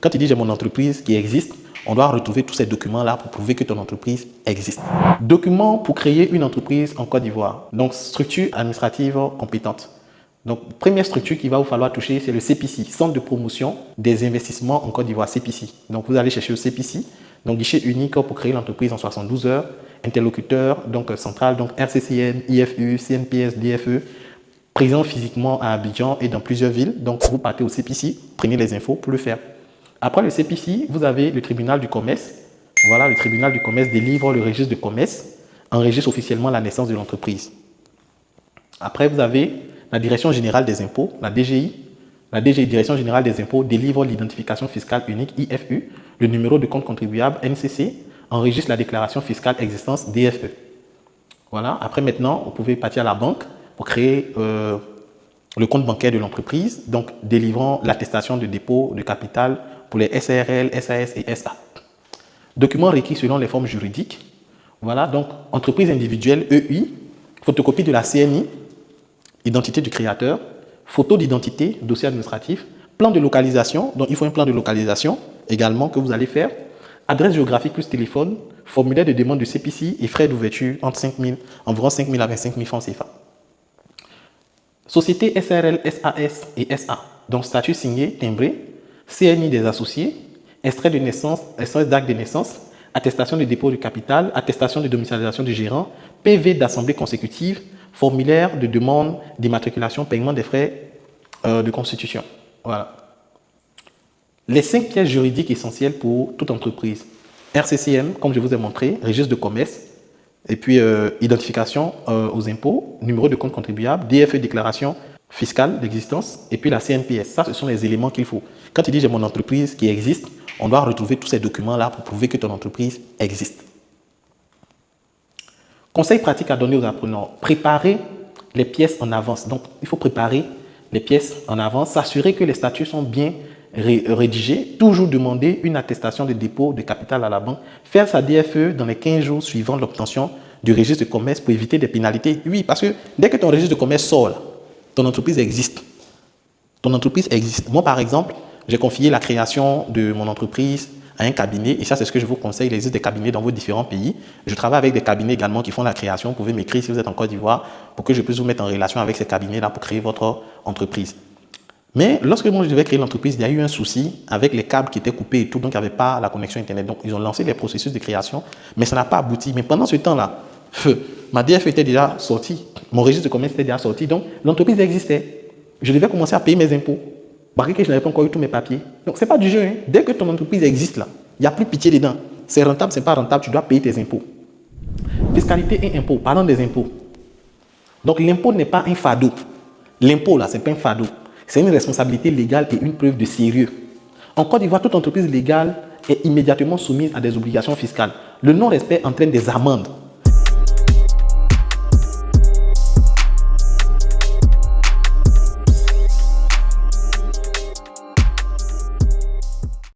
Quand tu dis j'ai mon entreprise qui existe, on doit retrouver tous ces documents-là pour prouver que ton entreprise existe. Documents pour créer une entreprise en Côte d'Ivoire. Donc, structure administrative compétente. Donc, première structure qu'il va vous falloir toucher, c'est le CPC, Centre de promotion des investissements en Côte d'Ivoire, CPC. Donc, vous allez chercher le CPC, donc guichet unique pour créer l'entreprise en 72 heures, interlocuteur, donc central, donc RCCN, IFU, CNPS, DFE, présent physiquement à Abidjan et dans plusieurs villes. Donc, vous partez au CPC, prenez les infos pour le faire. Après le CPC, vous avez le tribunal du commerce. Voilà, le tribunal du commerce délivre le registre de commerce, enregistre officiellement la naissance de l'entreprise. Après, vous avez la Direction générale des impôts, la DGI. La DGI, Direction générale des impôts, délivre l'identification fiscale unique, IFU, le numéro de compte contribuable, NCC, enregistre la déclaration fiscale existence, DFE. Voilà, après maintenant, vous pouvez partir à la banque pour créer le compte bancaire de l'entreprise, donc délivrant l'attestation de dépôt de capital pour les SARL, SAS et SA. Documents requis selon les formes juridiques. Voilà, donc entreprise individuelle, EI, photocopie de la CNI, identité du créateur, photo d'identité, dossier administratif, plan de localisation, donc il faut un plan de localisation également que vous allez faire, adresse géographique plus téléphone, formulaire de demande de CPC et frais d'ouverture entre environ 5 000 à 25 000 francs CFA. Société SARL, SAS et SA, donc statut signé, timbré, CNI des associés, extrait de naissance, extrait d'acte de naissance, attestation de dépôt de capital, attestation de domiciliation du gérant, PV d'assemblée consécutive, formulaire de demande d'immatriculation, paiement des frais de constitution. Voilà. Les 5 pièces juridiques essentielles pour toute entreprise. RCCM, comme je vous ai montré, registre de commerce, et puis identification aux impôts, numéro de compte contribuable, DFE, déclaration fiscale d'existence, et puis la CNPS. Ça, ce sont les éléments qu'il faut. Quand tu dis j'ai mon entreprise qui existe, on doit retrouver tous ces documents-là pour prouver que ton entreprise existe. Conseil pratique à donner aux apprenants. Préparer les pièces en avance. Donc, il faut préparer les pièces en avance, s'assurer que les statuts sont bien rédigés, toujours demander une attestation de dépôt de capital à la banque, faire sa DFE dans les 15 jours suivant l'obtention du registre de commerce pour éviter des pénalités. Oui, parce que dès que ton registre de commerce sort, là, ton entreprise existe. Ton entreprise existe. Moi, par exemple, j'ai confié la création de mon entreprise à un cabinet, et ça, c'est ce que je vous conseille. Il existe des cabinets dans vos différents pays. Je travaille avec des cabinets également qui font la création. Vous pouvez m'écrire si vous êtes en Côte d'Ivoire pour que je puisse vous mettre en relation avec ces cabinets-là pour créer votre entreprise. Mais lorsque moi je devais créer l'entreprise, il y a eu un souci avec les câbles qui étaient coupés et tout, donc il n'y avait pas la connexion Internet. Donc ils ont lancé les processus de création, mais ça n'a pas abouti. Mais pendant ce temps-là, ma DF était déjà sortie, mon registre de commerce était déjà sorti, donc l'entreprise existait. Je devais commencer à payer mes impôts, malgré que je n'avais pas encore eu tous mes papiers. Donc ce n'est pas du jeu, hein. Dès que ton entreprise existe là, il n'y a plus pitié dedans. C'est rentable, ce n'est pas rentable, tu dois payer tes impôts. Fiscalité et impôts, parlons des impôts. Donc l'impôt n'est pas un fardeau. L'impôt là, ce n'est pas un fardeau. C'est une responsabilité légale et une preuve de sérieux. En Côte d'Ivoire, toute entreprise légale est immédiatement soumise à des obligations fiscales. Le non-respect entraîne des amendes.